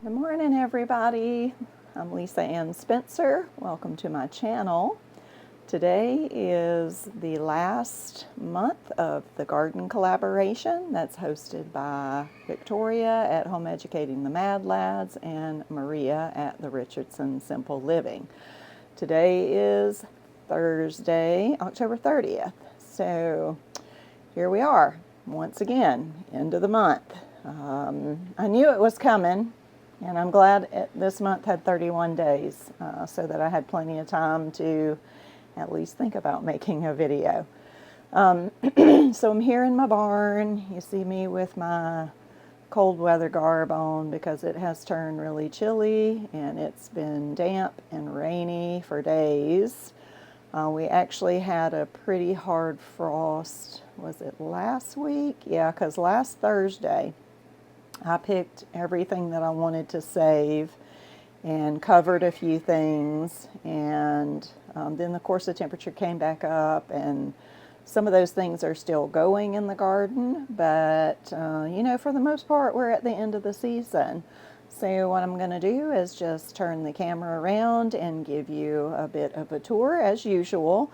Good morning, everybody. I'm Lisa Ann Spencer. Welcome to my channel. Today is the last month of the garden collaboration that's hosted by Victoria at Home Educating the Mad Lads and Maria at the Richardson Simple Living. Today is Thursday, October 30th. So here we are, once again, end of the month. I knew it was coming, and I'm glad this month had 31 days, so that I had plenty of time to at least think about making a video. So I'm here in my barn. You see me with my cold weather garb on because it has turned really chilly and it's been damp and rainy for days. We actually had a pretty hard frost. Was it last week? Yeah, because last Thursday I picked everything that I wanted to save and covered a few things, and then of course the temperature came back up, and some of those things are still going in the garden, but you know, for the most part we're at the end of the season. So what I'm going to do is just turn the camera around and give you a bit of a tour as usual.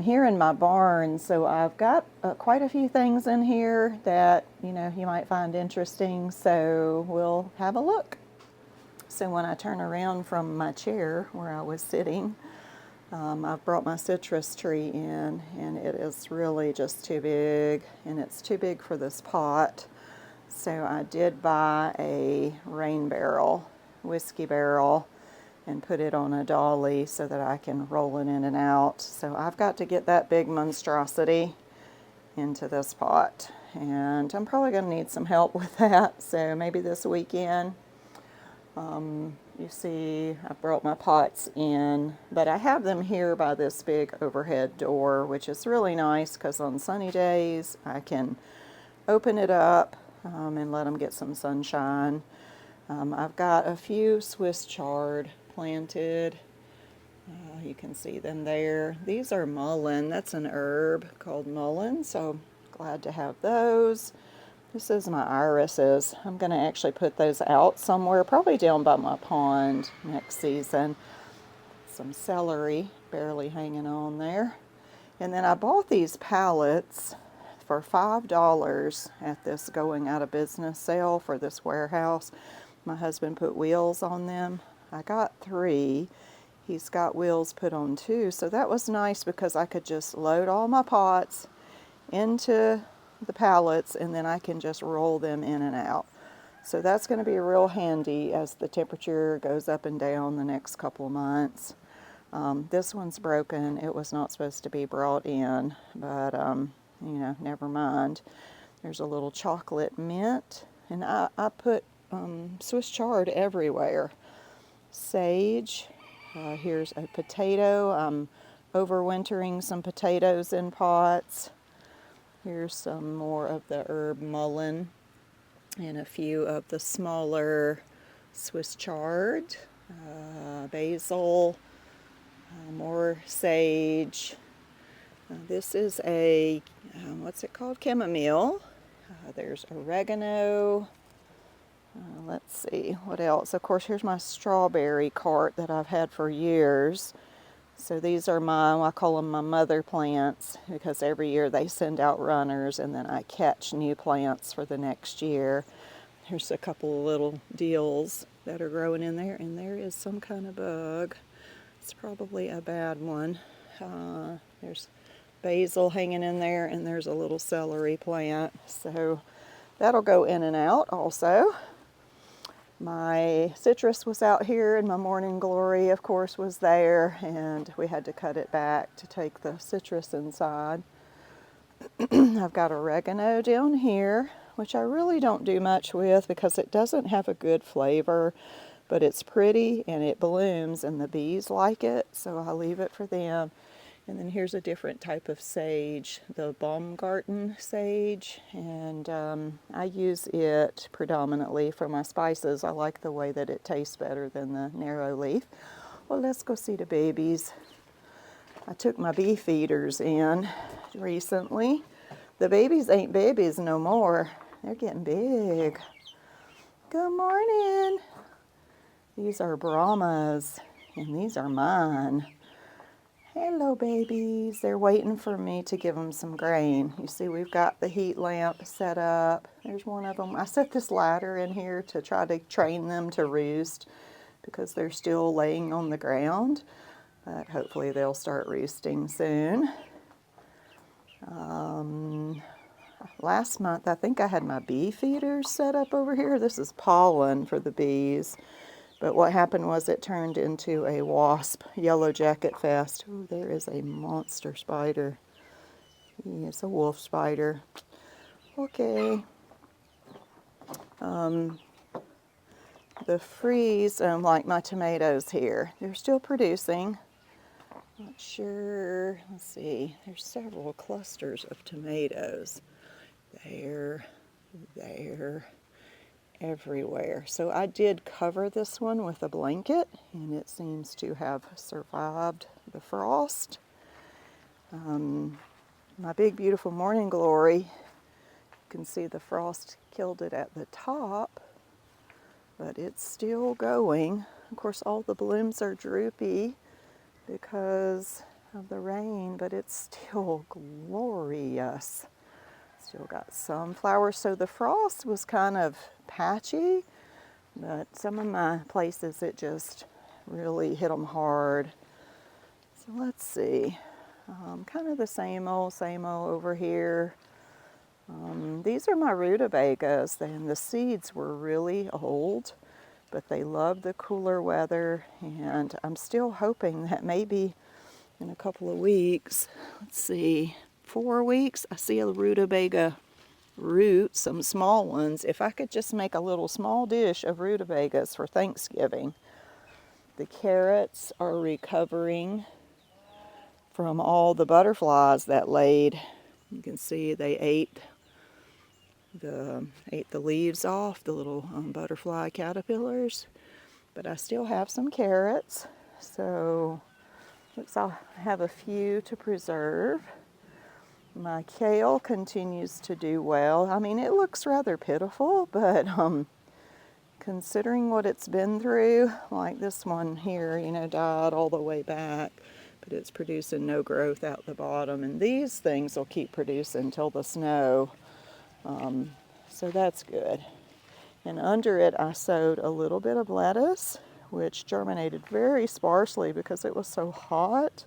Here in my barn, so I've got quite a few things in here that you might find interesting, so we'll have a look. So when I turn around from my chair where I was sitting, I've brought my citrus tree in, and it is really just too big, and it's too big for this pot. So I did buy a rain barrel, whiskey barrel, and put it on a dolly so that I can roll it in and out. So I've got to get that big monstrosity into this pot, and I'm probably going to need some help with that, so maybe this weekend. You see I brought my pots in, but I have them here by this big overhead door, which is really nice because on sunny days I can open it up and let them get some sunshine. I've got a few Swiss chard planted. You can see them there. These are mullein. That's an herb called mullein, so glad to have those. This is my irises. I'm going to actually put those out somewhere, probably down by my pond next season. Some celery barely hanging on there. And then I bought these pallets for $5 at this going out of business sale for this warehouse. My husband put wheels on them. I got 3. He's got wheels put on 2. So that was nice because I could just load all my pots into the pallets and then I can just roll them in and out. So that's going to be real handy as the temperature goes up and down the next couple of months. This one's broken. It was not supposed to be brought in, but never mind. There's a little chocolate mint, and I put Swiss chard everywhere. Sage. Here's a potato. I'm overwintering some potatoes in pots. Here's some more of the herb mullein and a few of the smaller Swiss chard, basil, more sage. This is a, what's it called? Chamomile. There's oregano. Let's see, what else? Of course, here's my strawberry cart that I've had for years. So these are I call them my mother plants, because every year they send out runners and then I catch new plants for the next year. Here's a couple of little deals that are growing in there, and there is some kind of bug. It's probably a bad one. There's basil hanging in there, and there's a little celery plant. So that'll go in and out also. My citrus was out here, and my morning glory, of course, was there, and we had to cut it back to take the citrus inside. I've got oregano down here, which I really don't do much with because it doesn't have a good flavor, but it's pretty and it blooms, and the bees like it, so I leave it for them. And then here's a different type of sage, the Baumgarten sage, and I use it predominantly for my spices. I like the way that it tastes better than the narrow leaf. Well, let's go see the babies. I took my bee feeders in recently. The babies ain't babies no more. They're getting big. Good morning. These are Brahmas, and these are mine. Hello, babies. They're waiting for me to give them some grain. You see, we've got the heat lamp set up. There's one of them. I set this ladder in here to try to train them to roost because they're still laying on the ground, but hopefully they'll start roosting soon. Last month, I think I had my bee feeders set up over here. This is pollen for the bees. But what happened was it turned into a wasp yellow jacket fest. Ooh, there is a monster spider. It's a wolf spider. Okay. The freeze, like my tomatoes here, they're still producing. Not sure. Let's see. There's several clusters of tomatoes. There, everywhere. So I did cover this one with a blanket, and it seems to have survived the frost. My big beautiful morning glory, you can see the frost killed it at the top, but it's still going. Of course, all the blooms are droopy because of the rain, but it's still glorious. Still got some flowers. So the frost was kind of patchy, but some of my places it just really hit them hard. So let's see. Kind of the same old over here. These are my rutabagas, and the seeds were really old, but they love the cooler weather, and I'm still hoping that maybe in a couple of weeks, let's see, 4 weeks, I see a rutabaga root, some small ones. If I could just make a little small dish of rutabagas for Thanksgiving. The carrots are recovering from all the butterflies that laid. You can see they ate the leaves off, the little butterfly caterpillars. But I still have some carrots, so looks I'll have a few to preserve. My kale continues to do well. I mean, it looks rather pitiful, but considering what it's been through, like this one here, died all the way back, but it's producing no growth out the bottom. And these things will keep producing till the snow, so that's good. And under it, I sowed a little bit of lettuce, which germinated very sparsely because it was so hot.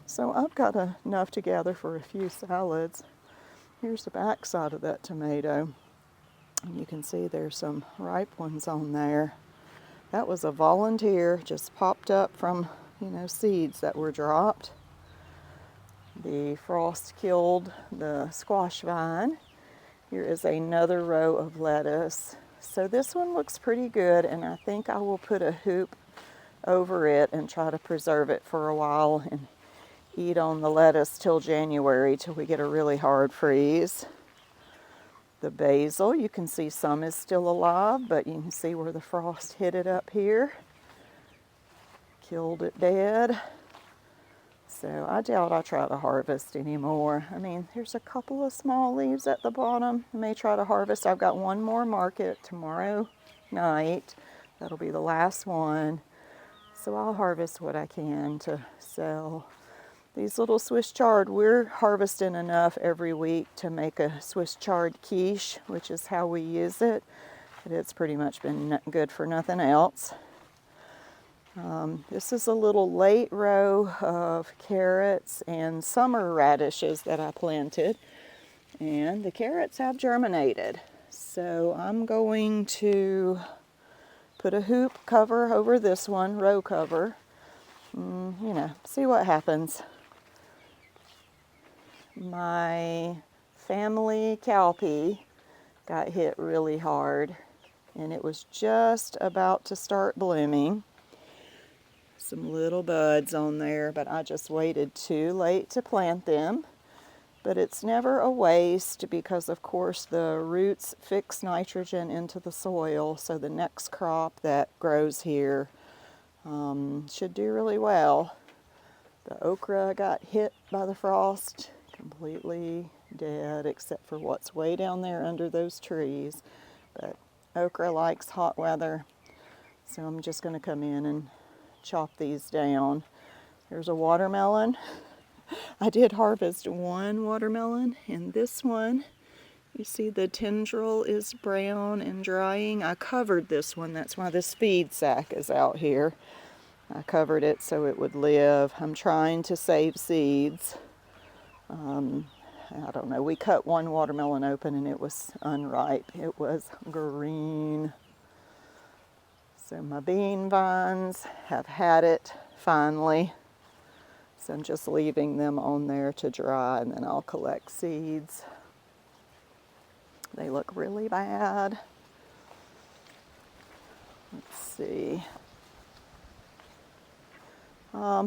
So I've got enough to gather for a few salads. Here's the back side of that tomato. And you can see there's some ripe ones on there. That was a volunteer, just popped up from, seeds that were dropped. The frost killed the squash vine. Here is another row of lettuce. So this one looks pretty good, and I think I will put a hoop over it and try to preserve it for a while and eat on the lettuce till January, till we get a really hard freeze. The basil, you can see some is still alive, but you can see where the frost hit it up here. Killed it dead. So I doubt I'll try to harvest anymore. I mean, there's a couple of small leaves at the bottom. I may try to harvest. I've got one more market tomorrow night. That'll be the last one. So I'll harvest what I can to sell. These little Swiss chard, we're harvesting enough every week to make a Swiss chard quiche, which is how we use it. But it's pretty much been good for nothing else. This is a little late row of carrots and summer radishes that I planted. And the carrots have germinated. So I'm going to put a hoop cover over this one, row cover. See what happens. My family cowpea got hit really hard, and it was just about to start blooming. Some little buds on there, but I just waited too late to plant them. But it's never a waste because, of course, the roots fix nitrogen into the soil, so the next crop that grows here should do really well. The okra got hit by the frost, completely dead except for what's way down there under those trees. But okra likes hot weather. So I'm just going to come in and chop these down. There's a watermelon. I did harvest one watermelon, and this one, you see the tendril is brown and drying. I covered this one. That's why this feed sack is out here. I covered it so it would live. I'm trying to save seeds. I don't know. We cut one watermelon open and it was unripe. It was green. So my bean vines have had it finally. So I'm just leaving them on there to dry, and then I'll collect seeds. They look really bad. Let's see.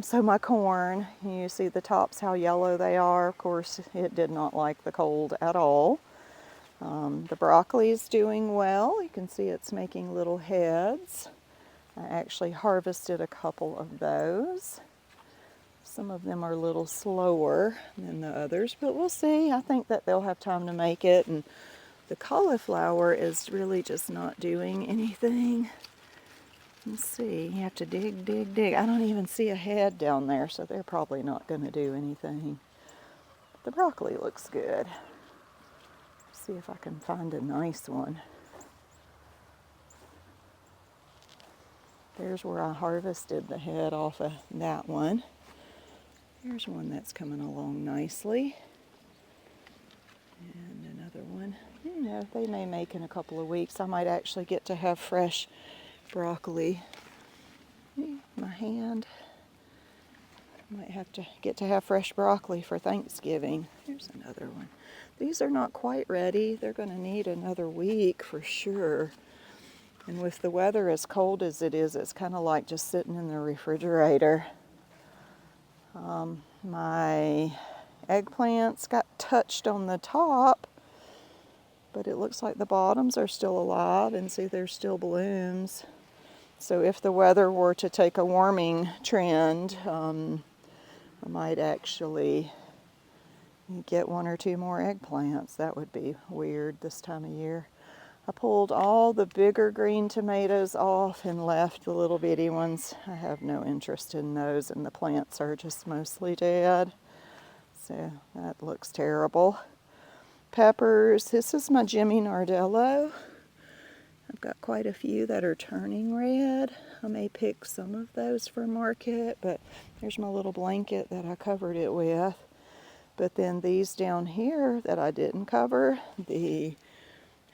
So my corn, you see the tops, how yellow they are. Of course, it did not like the cold at all. The broccoli is doing well. You can see it's making little heads. I actually harvested a couple of those. Some of them are a little slower than the others, but we'll see. I think that they'll have time to make it. And the cauliflower is really just not doing anything. Let's see, you have to dig, dig, dig. I don't even see a head down there, so they're probably not going to do anything. The broccoli looks good. See if I can find a nice one. There's where I harvested the head off of that one. Here's one that's coming along nicely. And another one. You know, they may make in a couple of weeks. I might actually get to have fresh broccoli. My hand. Might have to get to have fresh broccoli for Thanksgiving. Here's another one. These are not quite ready. They're going to need another week for sure. And with the weather as cold as it is, it's kind of like just sitting in the refrigerator. My eggplants got touched on the top, but it looks like the bottoms are still alive, and see there's still blooms. So if the weather were to take a warming trend, I might actually get one or two more eggplants. That would be weird this time of year. I pulled all the bigger green tomatoes off and left the little bitty ones. I have no interest in those, and the plants are just mostly dead. So that looks terrible. Peppers. This is my Jimmy Nardello. I've got quite a few that are turning red. I may pick some of those for market, but there's my little blanket that I covered it with. But then these down here that I didn't cover, the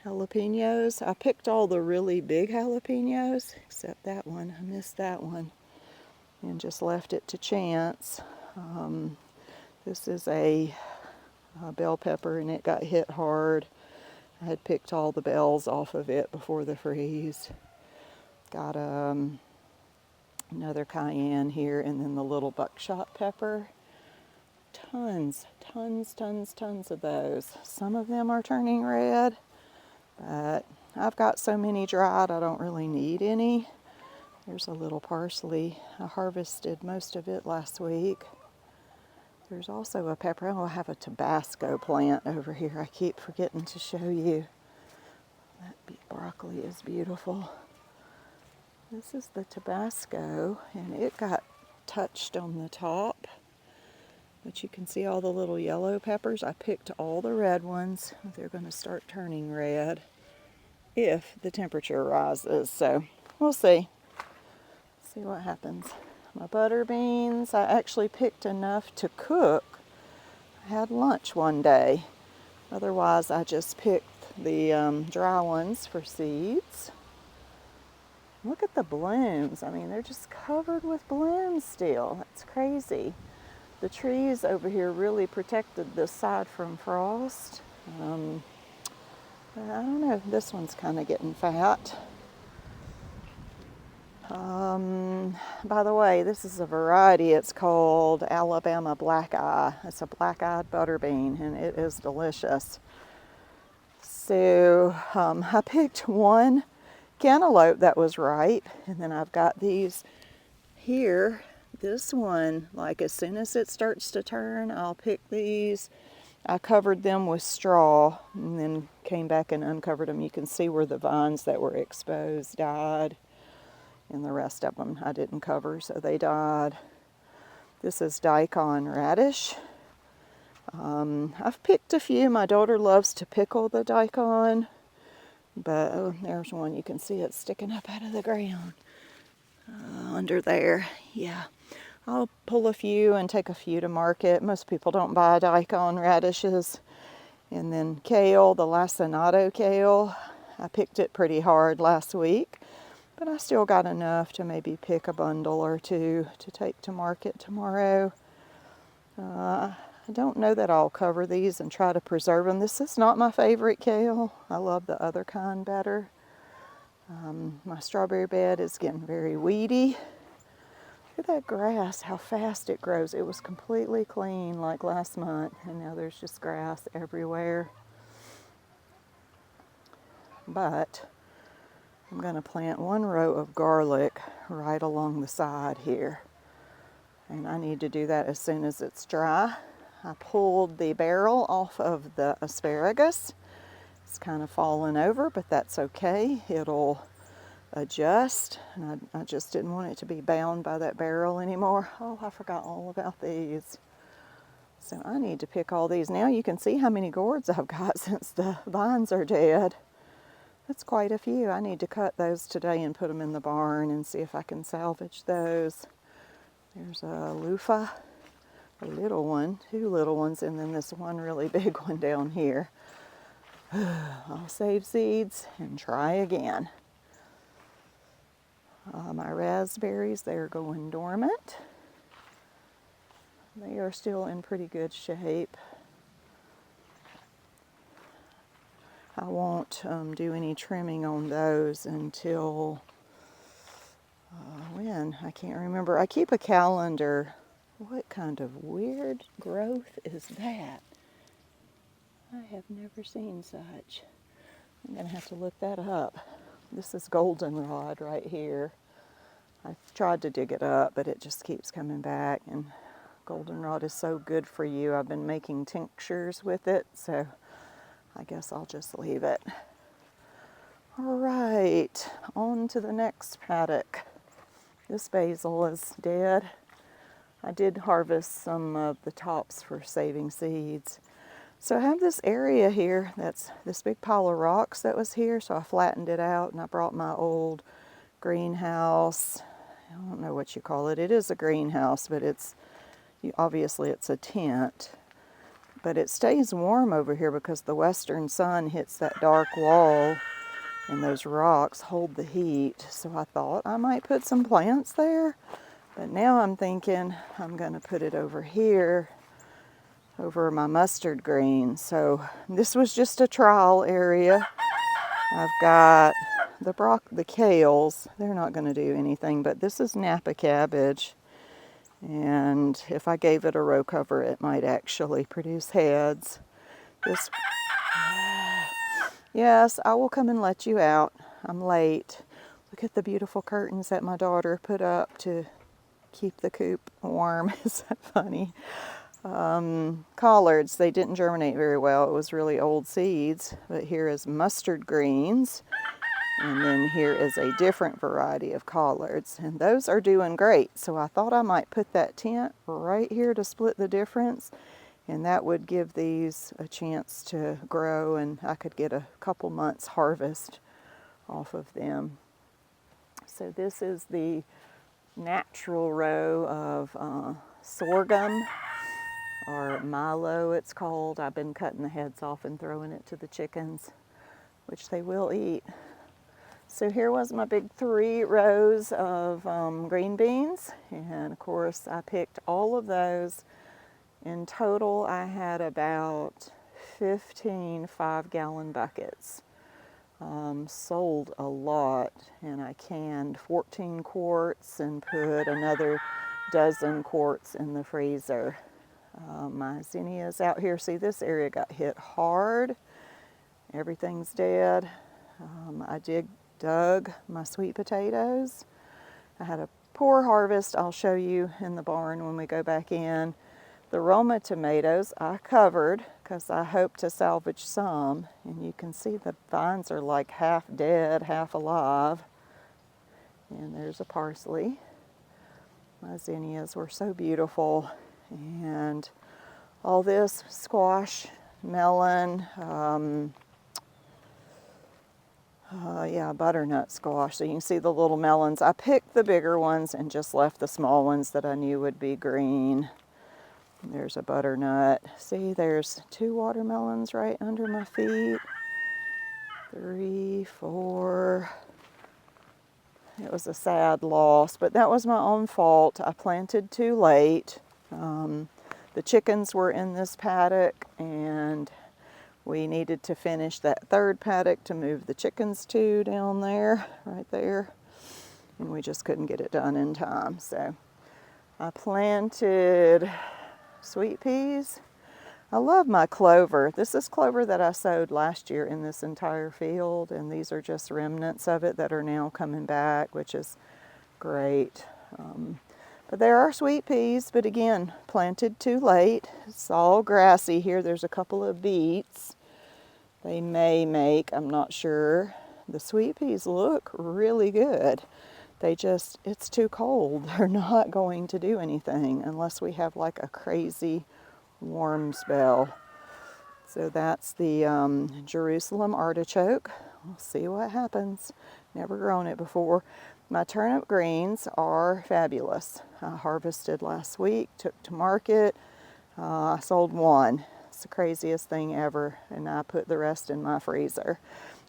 jalapenos. I picked all the really big jalapenos, except that one. I missed that one and just left it to chance. This is a bell pepper, and it got hit hard. I had picked all the bells off of it before the freeze. Got another cayenne here, and then the little buckshot pepper. Tons of those. Some of them are turning red, but I've got so many dried I don't really need any. There's a little parsley. I harvested most of it last week. There's also a pepper. Oh, I have a Tabasco plant over here. I keep forgetting to show you. That broccoli is beautiful. This is the Tabasco, and it got touched on the top. But you can see all the little yellow peppers. I picked all the red ones. They're going to start turning red if the temperature rises. So we'll see. See what happens. My butter beans, I actually picked enough to cook. I had lunch one day. Otherwise, I just picked the dry ones for seeds. Look at the blooms. I mean, they're just covered with blooms still. That's crazy. The trees over here really protected this side from frost. I don't know, this one's kind of getting fat. By the way, this is a variety. It's called Alabama Black Eye. It's a black-eyed butter bean, and it is delicious. So I picked one cantaloupe that was ripe, and then I've got these here. This one, like as soon as it starts to turn, I'll pick these. I covered them with straw and then came back and uncovered them. You can see where the vines that were exposed died. and the rest of them I didn't cover, so they died. This is daikon radish. I've picked a few. My daughter loves to pickle the daikon, but oh, there's one. You can see it sticking up out of the ground under there. Yeah, I'll pull a few and take a few to market. Most people don't buy daikon radishes. And then kale, the lacinato kale. I picked it pretty hard last week, but I still got enough to maybe pick a bundle or two to take to market tomorrow. I don't know that I'll cover these and try to preserve them. This is not my favorite kale. I love the other kind better. My strawberry bed is getting very weedy. Look at that grass, how fast it grows. It was completely clean like last month, and now there's just grass everywhere. But I'm going to plant one row of garlic right along the side here. And I need to do that as soon as it's dry. I pulled the barrel off of the asparagus. It's kind of fallen over, but that's okay. It'll adjust. And I just didn't want it to be bound by that barrel anymore. Oh, I forgot all about these. So I need to pick all these. Now you can see how many gourds I've got since the vines are dead. That's quite a few. I need to cut those today and put them in the barn and see if I can salvage those. There's a loofah, a little one, two little ones, and then this one really big one down here. I'll save seeds and try again. My raspberries, they're going dormant. They are still in pretty good shape. I won't do any trimming on those until when? I can't remember. I keep a calendar. What kind of weird growth is that? I have never seen such. I'm going to have to look that up. This is goldenrod right here. I've tried to dig it up, but it just keeps coming back. And goldenrod is so good for you. I've been making tinctures with it, so I guess I'll just leave it. All right, on to the next paddock. This basil is dead. I did harvest some of the tops for saving seeds. So I have this area here that's this big pile of rocks that was here, so I flattened it out and I brought my old greenhouse. I don't know what you call it. It is a greenhouse, but obviously it's a tent. But it stays warm over here because the western sun hits that dark wall and those rocks hold the heat. So I thought I might put some plants there, but now I'm thinking I'm going to put it over here over my mustard green. So this was just a trial area. I've got the kales. They're not going to do anything, but this is Napa cabbage. And if I gave it a row cover, it might actually produce heads. Yes, I will come and let you out. I'm late. Look at the beautiful curtains that my daughter put up to keep the coop warm. Is that funny? Collards, they didn't germinate very well. It was really old seeds. But here is mustard greens. And then here is a different variety of collards. And those are doing great. So I thought I might put that tent right here to split the difference. And that would give these a chance to grow, and I could get a couple months harvest off of them. So this is the natural row of sorghum, or milo it's called. I've been cutting the heads off and throwing it to the chickens, which they will eat. So here was my big 3 rows of green beans, and of course I picked all of those. In total, I had about 15 5-gallon buckets. Sold a lot, and I canned 14 quarts and put another dozen quarts in the freezer. My zinnias out here, see, this area got hit hard. Everything's dead. I dug my sweet potatoes. I had a poor harvest. I'll show you in the barn when we go back in. The Roma tomatoes I covered because I hope to salvage some, and you can see the vines are like half dead, half alive. And there's a parsley. My zinnias were so beautiful. And all this squash, melon, butternut squash. So you can see the little melons. I picked the bigger ones and just left the small ones that I knew would be green. There's a butternut. See, there's 2 watermelons right under my feet. 3, 4. It was a sad loss, but that was my own fault. I planted too late. The chickens were in this paddock, and we needed to finish that 3rd paddock to move the chickens to down there, right there. And we just couldn't get it done in time. So I planted sweet peas. I love my clover. This is clover that I sowed last year in this entire field, and these are just remnants of it that are now coming back, which is great. But there are sweet peas, but again, planted too late. It's all grassy here. There's a couple of beets. They may make, I'm not sure. The sweet peas look really good. It's too cold. They're not going to do anything unless we have like a crazy warm spell. So that's the Jerusalem artichoke. We'll see what happens. Never grown it before. My turnip greens are fabulous. I harvested last week, took to market. I sold 1. It's the craziest thing ever, and I put the rest in my freezer.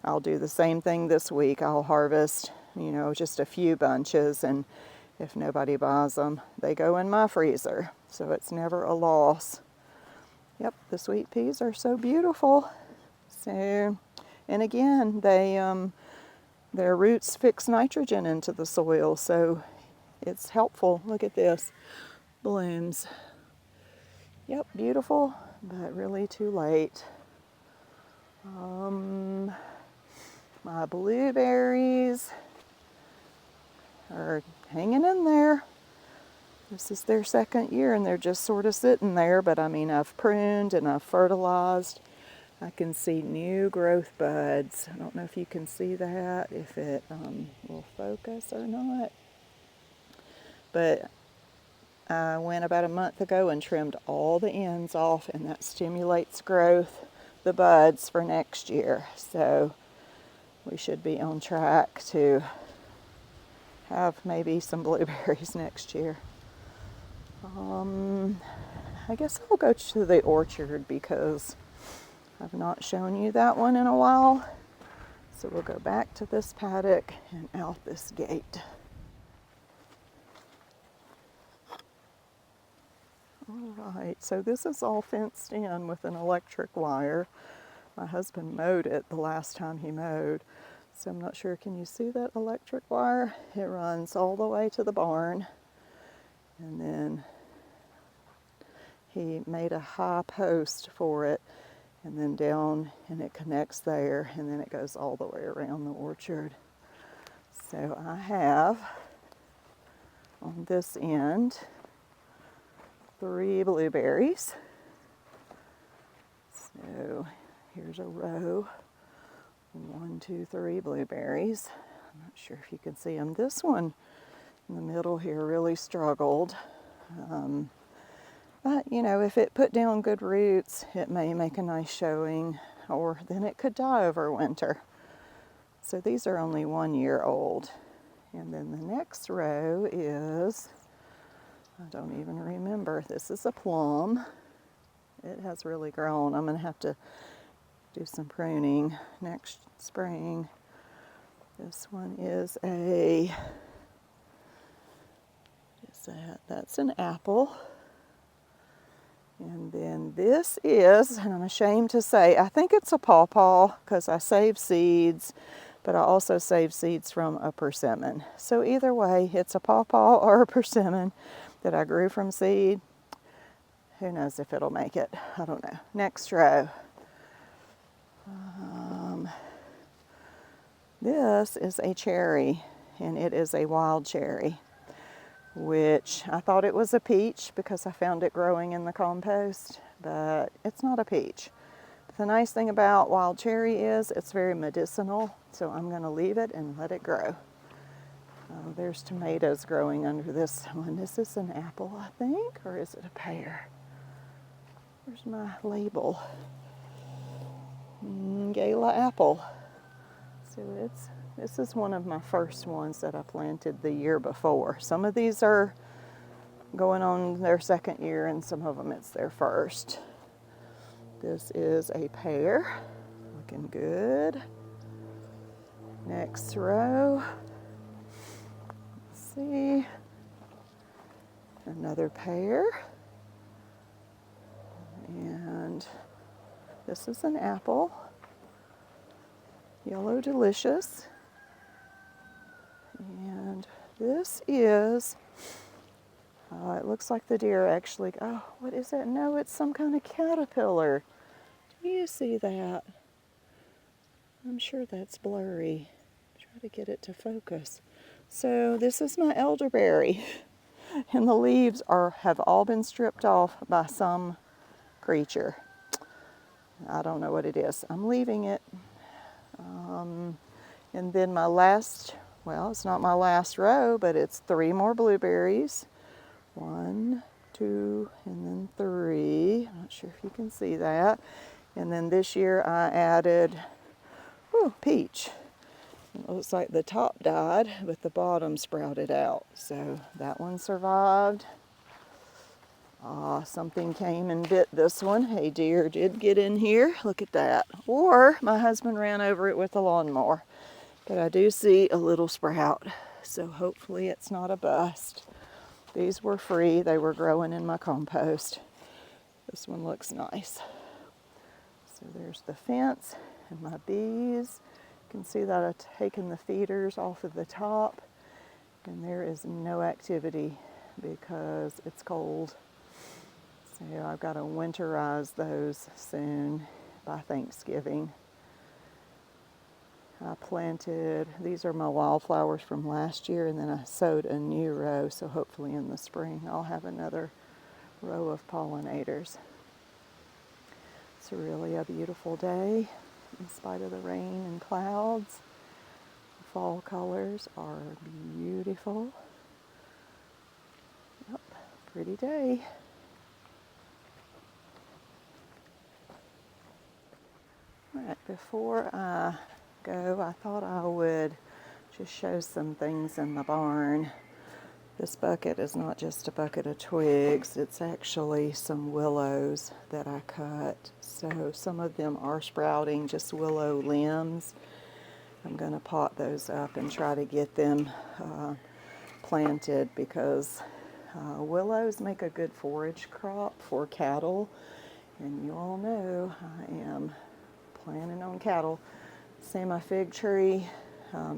I'll do the same thing this week. I'll harvest, just a few bunches, and if nobody buys them, they go in my freezer. So it's never a loss. Yep, the sweet peas are so beautiful. So, and again, their roots fix nitrogen into the soil, so it's helpful. Look at this, blooms. Yep, beautiful, but really too late. My blueberries are hanging in there. This is their 2nd year, and they're just sort of sitting there, but I mean, I've pruned and I've fertilized. I can see new growth buds. I don't know if you can see that, if it will focus or not. But I went about a month ago and trimmed all the ends off, and that stimulates growth, the buds, for next year. So we should be on track to have maybe some blueberries next year. I guess I'll go to the orchard because I've not shown you that one in a while. So we'll go back to this paddock and out this gate. All right, so this is all fenced in with an electric wire. My husband mowed it the last time he mowed. So I'm not sure, can you see that electric wire? It runs all the way to the barn. And then he made a high post for it, and then down, and it connects there, and then it goes all the way around the orchard. So I have on this end 3 blueberries. So here's a row, 1, 2, 3 blueberries. I'm not sure if you can see them. This one in the middle here really struggled. But, if it put down good roots, it may make a nice showing, or then it could die over winter. So these are only 1 year old. And then the next row is, I don't even remember, this is a plum. It has really grown. I'm going to have to do some pruning next spring. This one is that's an apple. And then this is, and I'm ashamed to say, I think it's a pawpaw because I saved seeds, but I also saved seeds from a persimmon. So either way, it's a pawpaw or a persimmon that I grew from seed. Who knows if it'll make it? I don't know. Next row. This is a cherry, and it is a wild cherry, which I thought it was a peach because I found it growing in the compost, but it's not a peach. But the nice thing about wild cherry is it's very medicinal, so I'm going to leave it and let it grow. Oh, there's tomatoes growing under this one. Is this an apple, I think, or is it a pear? Where's my label? Gala apple. So this is one of my first ones that I planted the year before. Some of these are going on their second year, and some of them it's their first. This is a pear, looking good. Next row, let's see, another pear. And this is an apple, Yellow Delicious. And this is, it looks like the deer actually, oh, what is that? No, it's some kind of caterpillar. Do you see that? I'm sure that's blurry. Try to get it to focus. So this is my elderberry. And the leaves have all been stripped off by some creature. I don't know what it is. I'm leaving it. And then my last, well, it's not my last row, but it's 3 more blueberries. 1, 2, and then 3. I'm not sure if you can see that. And then this year I added, peach. It looks like the top died, but the bottom sprouted out. So that one survived. Something came and bit this one. A deer did get in here. Look at that. Or my husband ran over it with a lawnmower. But I do see a little sprout. So hopefully it's not a bust. These were free. They were growing in my compost. This one looks nice. So there's the fence and my bees. You can see that I've taken the feeders off of the top. And there is no activity because it's cold. So I've got to winterize those soon by Thanksgiving. I planted, these are my wildflowers from last year, and then I sowed a new row, so hopefully in the spring I'll have another row of pollinators. It's really a beautiful day in spite of the rain and clouds. The fall colors are beautiful. Yep, pretty day. All right, before I go, I thought I would just show some things in the barn. This bucket is not just a bucket of twigs, it's actually some willows that I cut. So some of them are sprouting, just willow limbs. I'm going to pot those up and try to get them planted because willows make a good forage crop for cattle. And you all know I am planning on cattle. See, my fig tree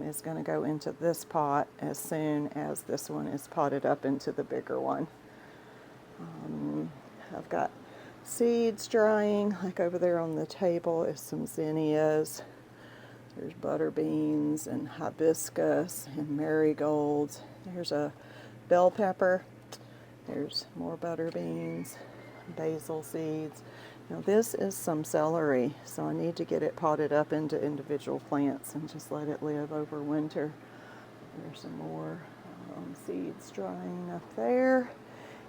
is going to go into this pot as soon as this one is potted up into the bigger one. I've got seeds drying, like over there on the table is some zinnias. There's butter beans and hibiscus and marigolds. There's a bell pepper. There's more butter beans, basil seeds. Now this is some celery, so I need to get it potted up into individual plants and just let it live over winter. There's some more seeds drying up there.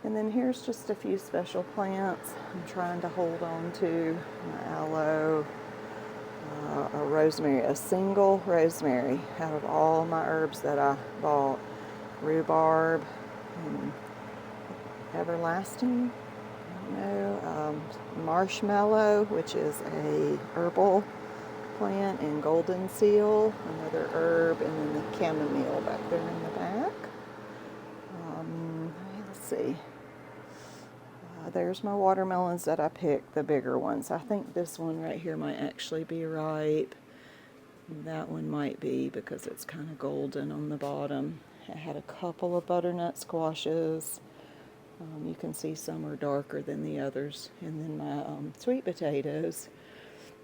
And then here's just a few special plants I'm trying to hold on to. My aloe, a rosemary, a single rosemary out of all my herbs that I bought. Rhubarb, and everlasting, marshmallow, which is a herbal plant, and golden seal, another herb, and then the chamomile back there in the back. Let's see. There's my watermelons that I picked, the bigger ones. I think this one right here might actually be ripe. That one might be because it's kind of golden on the bottom. I had a couple of butternut squashes. You can see some are darker than the others. And then my sweet potatoes.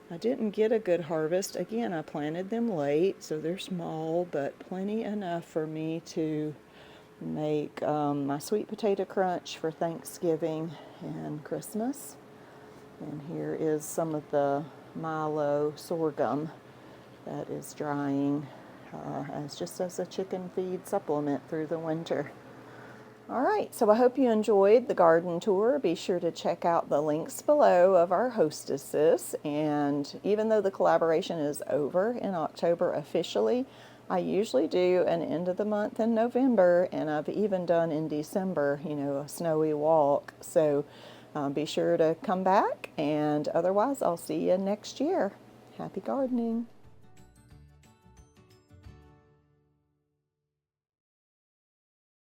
I didn't get a good harvest. Again, I planted them late, so they're small, but plenty enough for me to make my sweet potato crunch for Thanksgiving and Christmas. And here is some of the Milo sorghum that is drying. as just as a chicken feed supplement through the winter. All right, so I hope you enjoyed the garden tour. Be sure to check out the links below of our hostesses. And even though the collaboration is over in October officially, I usually do an end of the month in November, and I've even done in December, a snowy walk. So be sure to come back, and otherwise I'll see you next year. Happy gardening.